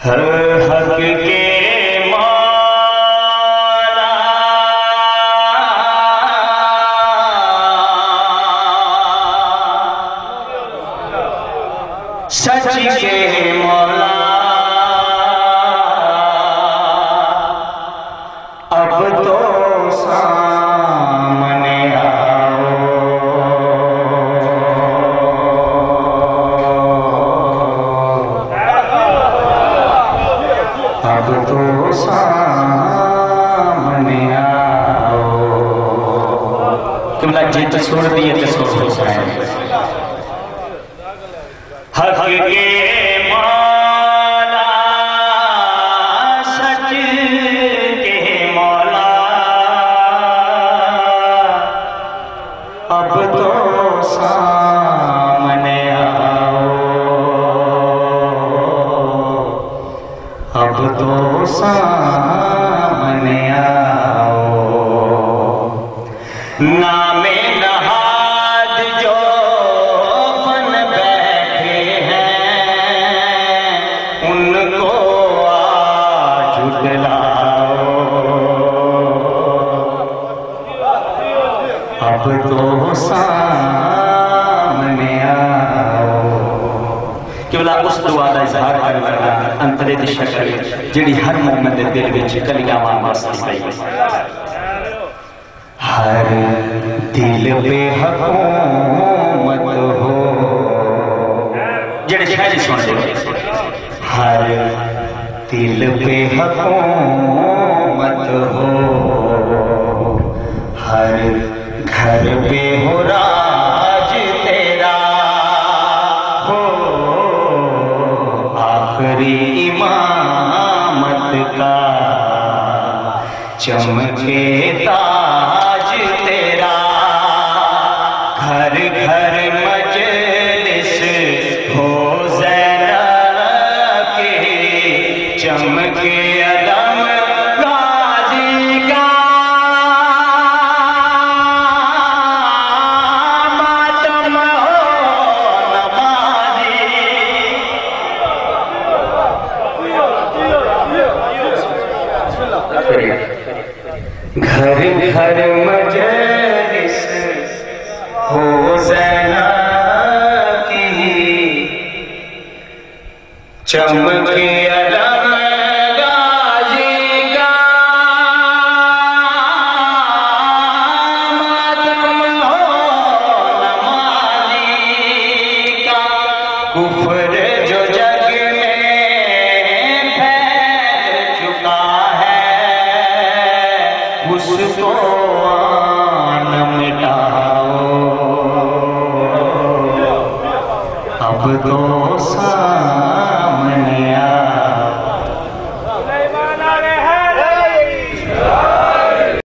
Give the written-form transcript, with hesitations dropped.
ہر حق کے مولا سچ کے مولا اب تو سامنے آؤ اب تو سامنے آؤ تم نے جیت چھوڑ دیے تو سوچ سکتے حق کے مولا سچ کے مولا اب تو سامنے آؤ اب تو سامنے آؤ نام نہاد جو بن بیٹھے ہیں ان کو آج جھٹلاؤ اب تو سامنے آؤ کیولا اس دعا دا اظہار کرنا انترے دی شکل جڑی ہر مومن دے دل وچ کلیاں واسطے پئی ہر دل پہ حکومت ہو جڑے شاعری سن دے ہر دل پہ حکومت ہو ہر گھر پہ ہو راج تیرا ہو آخری امامت کا چمکے تاج تیرا گھر گھر مجلس ہو زینب کی چمکے علم غازی کا ماتم ہو نمازی گھر گھر مجلس ہو زینب کی چمکے علم غازی کا ماتم ہو نمازی کا کفر جو جگ میں پھیل چکا ہے اس کو آن مٹاؤ اب تو